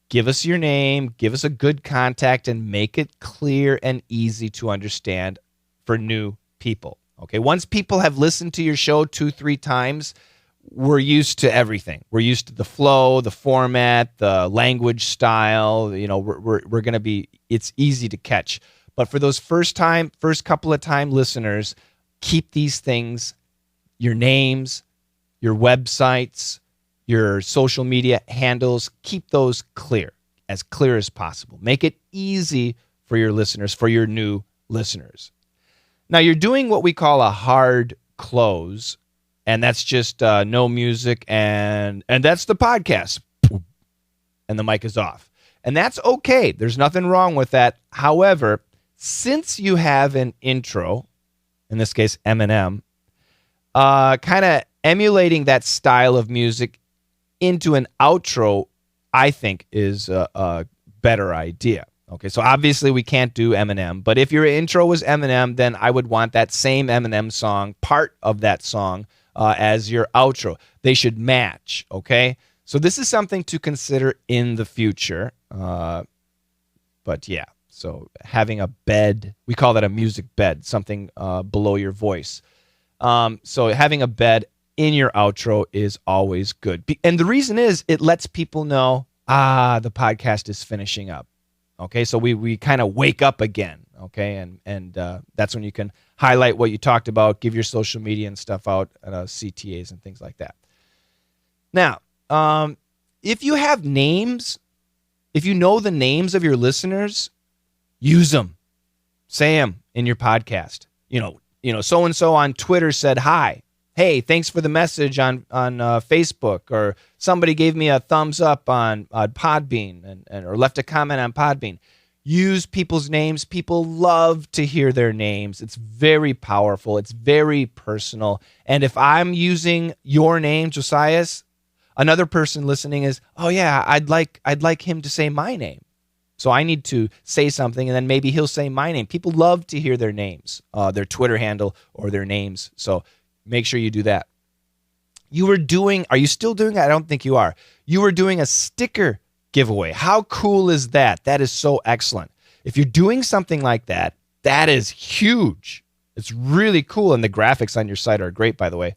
give us your name, give us a good contact, and make it clear and easy to understand for new people. Okay, once people have listened to your show 2-3 times, we're used to everything. We're used to the flow, the format, the language style. We're going to be, it's easy to catch. But for those first couple of time listeners, keep these things, your names, your websites, your social media handles, keep those clear as possible. Make it easy for your listeners, for your new listeners. Now, you're doing what we call a hard close, and that's just no music, and that's the podcast. And the mic is off. And that's okay. There's nothing wrong with that. However, since you have an intro, in this case Eminem, kind of emulating that style of music into an outro, I think, is a better idea. Okay, so obviously we can't do Eminem, but if your intro was Eminem, then I would want that same Eminem song, part of that song, as your outro. They should match, okay? So this is something to consider in the future. But yeah, so having a bed, we call that a music bed, something below your voice. So having a bed in your outro is always good. And the reason is it lets people know the podcast is finishing up. Okay, so we kind of wake up again. Okay, and that's when you can highlight what you talked about, give your social media and stuff out, CTAs and things like that. Now, if you have names, if you know the names of your listeners, use them. Say them in your podcast. So-and-so on Twitter said hi. Hey, thanks for the message on Facebook, or somebody gave me a thumbs up on Podbean or left a comment on Podbean. Use people's names. People love to hear their names. It's very powerful. It's very personal. And if I'm using your name, Josais, another person listening is, oh yeah, I'd like him to say my name. So I need to say something, and then maybe he'll say my name. People love to hear their names, their Twitter handle or their names. So make sure you do that. Are you still doing it? I don't think you are. You were doing a sticker giveaway. How cool is that? That is so excellent. If you're doing something like that, that is huge. It's really cool, and the graphics on your site are great, by the way.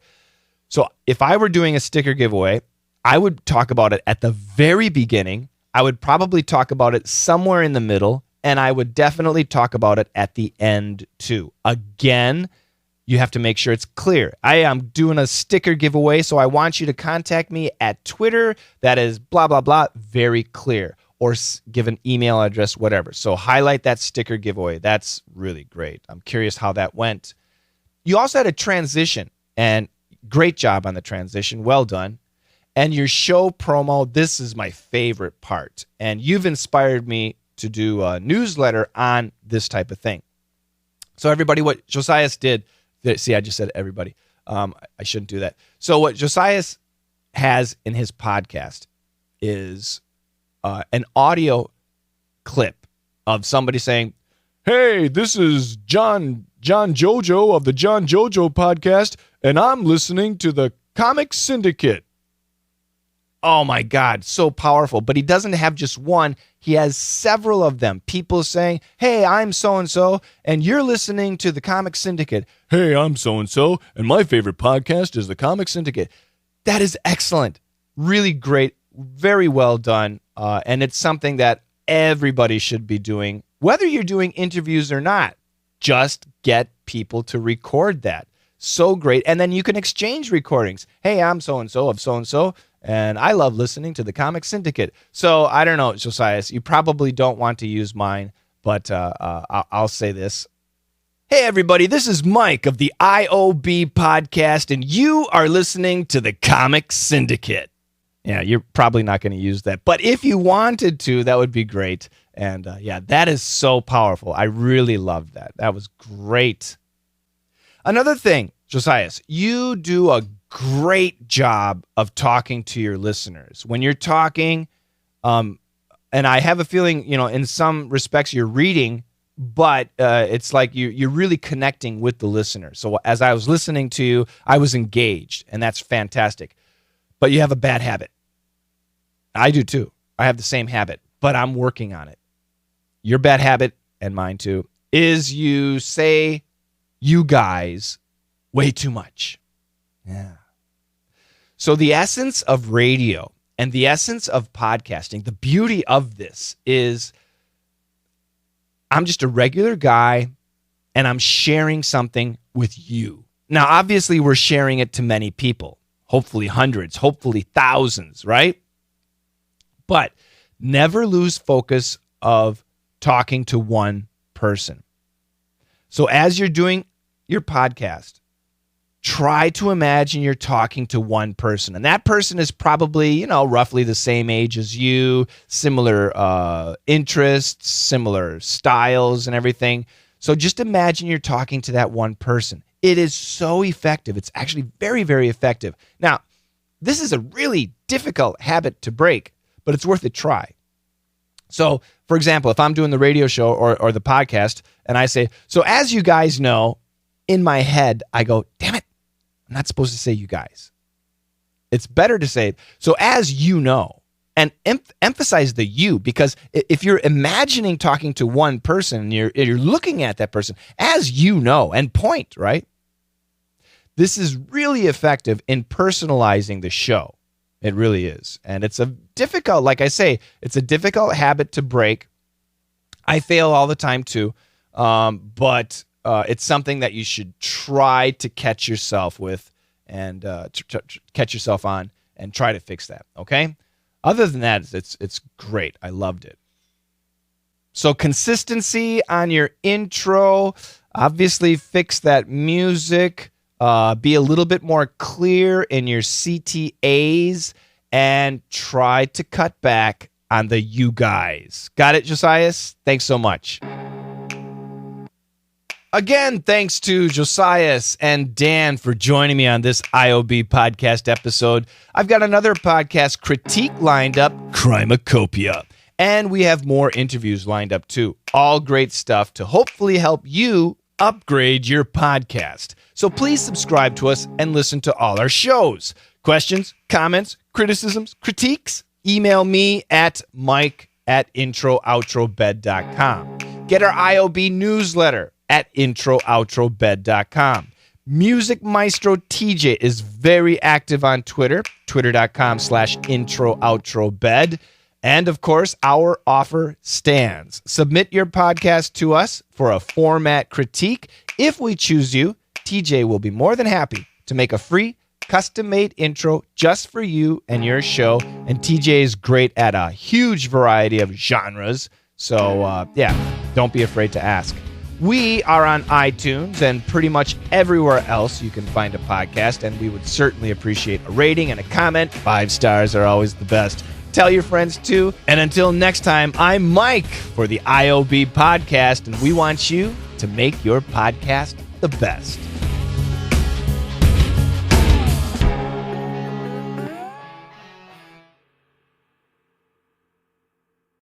So if I were doing a sticker giveaway, I would talk about it at the very beginning. I would probably talk about it somewhere in the middle, and I would definitely talk about it at the end too. Again, you have to make sure it's clear. I am doing a sticker giveaway, so I want you to contact me at Twitter. That is blah, blah, blah, very clear. Or give an email address, whatever. So highlight that sticker giveaway. That's really great. I'm curious how that went. You also had a transition, and great job on the transition. Well done. And your show promo, this is my favorite part. And you've inspired me to do a newsletter on this type of thing. So everybody, what Josais did, see, I just said everybody. I shouldn't do that. So what Josais has in his podcast is an audio clip of somebody saying, hey, this is John Jojo of the John Jojo Podcast, and I'm listening to the Comic Syndicate. Oh my God, so powerful. But he doesn't have just one. He has several of them. People saying, hey, I'm so-and-so, and you're listening to the Comic Syndicate. Hey, I'm so-and-so, and my favorite podcast is the Comic Syndicate. That is excellent. Really great. Very well done. And it's something that everybody should be doing, whether you're doing interviews or not. Just get people to record that. So great. And then you can exchange recordings. Hey, I'm so-and-so of so-and-so, and I love listening to the Comic Syndicate. So I don't know, Josais, you probably don't want to use mine, but I'll say this. Hey, everybody, this is Mike of the IOB Podcast, and you are listening to the Comic Syndicate. Yeah, you're probably not going to use that, but if you wanted to, that would be great. And yeah, that is so powerful. I really loved that. That was great. Another thing, Josais, you do a great job of talking to your listeners. When you're talking, and I have a feeling, in some respects you're reading, but it's like you're really connecting with the listener. So as I was listening to you, I was engaged, and that's fantastic. But you have a bad habit. I do too. I have the same habit, but I'm working on it. Your bad habit, and mine too, is you say you guys way too much. Yeah. So the essence of radio and the essence of podcasting, the beauty of this is I'm just a regular guy and I'm sharing something with you. Now, obviously, we're sharing it to many people, hopefully hundreds, hopefully thousands, right? But never lose focus of talking to one person. So as you're doing your podcast, try to imagine you're talking to one person. And that person is probably, roughly the same age as you, similar interests, similar styles and everything. So just imagine you're talking to that one person. It is so effective. It's actually very, very effective. Now, this is a really difficult habit to break, but it's worth a try. So, for example, if I'm doing the radio show or the podcast and I say, so as you guys know, in my head, I go, damn it, I'm not supposed to say you guys. It's better to say, so as you know, and emphasize the you, because if you're imagining talking to one person and you're looking at that person, as you know, and point, right? This is really effective in personalizing the show. It really is. And it's a difficult, like I say, it's a difficult habit to break. I fail all the time too. But it's something that you should try to catch yourself with and catch yourself on and try to fix that. Okay. Other than that, it's great. I loved it. So consistency on your intro, obviously fix that music, be a little bit more clear in your CTAs, and try to cut back on the you guys. Got it, Josais? Thanks so much. Again, thanks to Josais and Dan for joining me on this IOB podcast episode. I've got another podcast critique lined up, Crimacopia. And we have more interviews lined up too. All great stuff to hopefully help you upgrade your podcast. So please subscribe to us and listen to all our shows. Questions, comments, criticisms, critiques? Email me at mike@introoutrobed.com. Get our IOB newsletter at introoutrobed.com. Music Maestro TJ is very active on Twitter, twitter.com/introoutrobed. And of course, our offer stands. Submit your podcast to us for a format critique. If we choose you, TJ will be more than happy to make a free custom-made intro just for you and your show. And TJ is great at a huge variety of genres. So, don't be afraid to ask. We are on iTunes and pretty much everywhere else you can find a podcast, and we would certainly appreciate a rating and a comment. 5 stars are always the best. Tell your friends too. And until next time, I'm Mike for the IOB Podcast, and we want you to make your podcast the best.